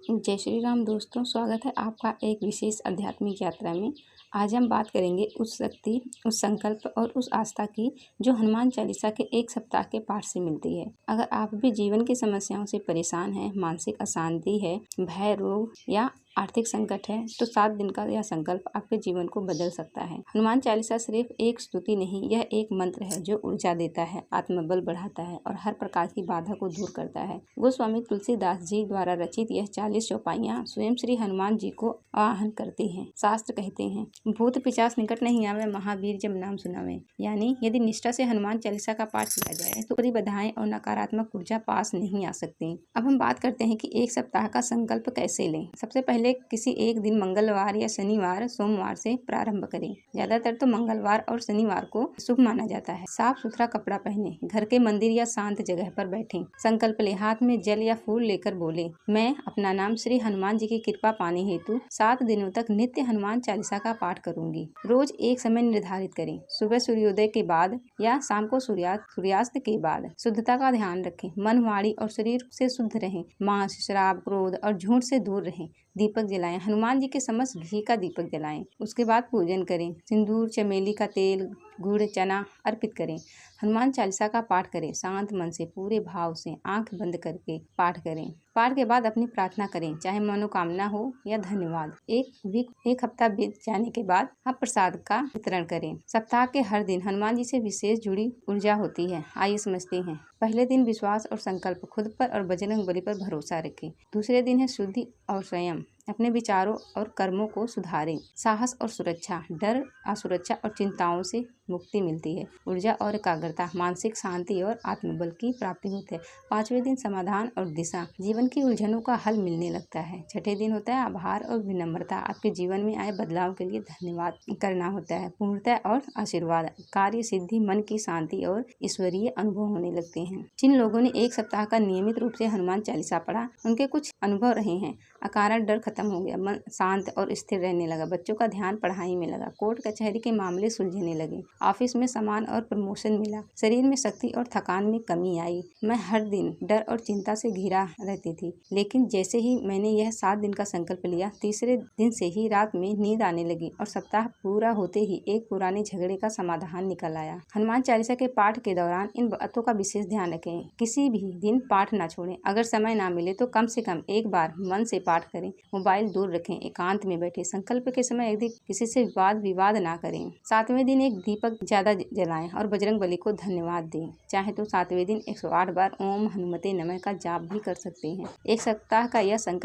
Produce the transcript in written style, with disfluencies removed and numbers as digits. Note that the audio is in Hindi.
जय श्री राम दोस्तों, स्वागत है आपका एक विशेष आध्यात्मिक यात्रा में। आज हम बात करेंगे उस शक्ति, उस संकल्प और उस आस्था की जो हनुमान चालीसा के एक सप्ताह के पाठ से मिलती है। अगर आप भी जीवन की समस्याओं से परेशान हैं, मानसिक अशांति है, भय, रोग या आर्थिक संकट है, तो 7 दिन का यह संकल्प आपके जीवन को बदल सकता है। हनुमान चालीसा सिर्फ एक स्तुति नहीं, यह एक मंत्र है जो ऊर्जा देता है, आत्मबल बढ़ाता है और हर प्रकार की बाधा को दूर करता है। गोस्वामी तुलसीदास जी द्वारा रचित यह 40 चौपाइयाँ स्वयं श्री हनुमान जी को आवाहन करती हैं। शास्त्र कहते हैं, भूत पिशाच निकट नहीं आवे, महावीर जब नाम सुनावे। यानी यदि निष्ठा से हनुमान चालीसा का पाठ किया जाए तो पूरी बाधाएं और नकारात्मक ऊर्जा पास नहीं आ सकती। अब हम बात करते हैं कि एक सप्ताह का संकल्प कैसे लें। सबसे पहले किसी एक दिन मंगलवार या शनिवार, सोमवार से प्रारंभ करें। ज्यादातर तो मंगलवार और शनिवार को शुभ माना जाता है। साफ सुथरा कपड़ा पहने, घर के मंदिर या शांत जगह पर बैठें। संकल्प ले, हाथ में जल या फूल लेकर बोले, मैं अपना नाम श्री हनुमान जी की कृपा पाने हेतु 7 दिनों तक नित्य हनुमान चालीसा का पाठ करूंगी। रोज एक समय निर्धारित करें, सुबह सूर्योदय के बाद या शाम को सूर्यास्त के बाद। शुद्धता का ध्यान रखें, मन, वाणी और शरीर से शुद्ध रहें। मांस, शराब, क्रोध और झूठ से दूर रहें। दीपक जलाएं, हनुमान जी के समक्ष घी का दीपक जलाएं। उसके बाद पूजन करें। सिंदूर, चमेली का तेल, गुड़, चना अर्पित करें। हनुमान चालीसा का पाठ करें। शांत मन से, पूरे भाव से, आंख बंद करके पाठ करें। पाठ के बाद अपनी प्रार्थना करें, चाहे मनोकामना हो या धन्यवाद। एक हफ्ता बीत जाने के बाद आप प्रसाद का वितरण करें। सप्ताह के हर दिन हनुमान जी से विशेष जुड़ी ऊर्जा होती है। आइए समझते हैं। पहले दिन विश्वास और संकल्प, खुद पर और बजरंग बली पर भरोसा रखें। दूसरे दिन है शुद्धि और संयम, अपने विचारों और कर्मों को सुधारें। साहस और सुरक्षा, डर, असुरक्षा और चिंताओं से मुक्ति मिलती है। ऊर्जा और एकाग्रता, मानसिक शांति और आत्मबल की प्राप्ति होती है। 5वें दिन समाधान और दिशा, जीवन की उलझनों का हल मिलने लगता है। 6ठे दिन होता है आभार और विनम्रता, आपके जीवन में आए बदलाव के लिए धन्यवाद करना होता है। पूर्णता और आशीर्वाद, कार्य सिद्धि, मन की शांति और ईश्वरीय अनुभव होने लगते हैं। जिन लोगों ने एक सप्ताह का नियमित रूप से हनुमान चालीसा पढ़ा, उनके कुछ अनुभव रहे हैं। अकारण डर खत्म हो गया, मन शांत और स्थिर रहने लगा, बच्चों का ध्यान पढ़ाई में लगा, कोर्ट कचहरी के मामले सुलझने लगे, ऑफिस में सम्मान और प्रमोशन मिला, शरीर में शक्ति और थकान में कमी आई। मैं हर दिन डर और चिंता से घिरा रहती थी, लेकिन जैसे ही मैंने यह 7 दिन का संकल्प लिया, तीसरे दिन से ही रात में नींद आने लगी और सप्ताह पूरा होते ही एक पुराने झगड़े का समाधान निकल आया। हनुमान चालीसा के पाठ के दौरान इन बातों का विशेष ध्यान रखें। किसी भी दिन पाठ न छोड़ें। अगर समय ना मिले तो कम से कम एक बार मन से पाठ करें। मोबाइल दूर रखें, एकांत में बैठे। संकल्प के समय यदि किसी से विवाद ना करें। 7वें दिन एक दीपक ज्यादा जलाएं और बजरंग बली को धन्यवाद दें। चाहे तो 7वें दिन 108 बार ओम हनुमते नमः का जाप भी कर सकते हैं। एक सप्ताह का यह संकल्प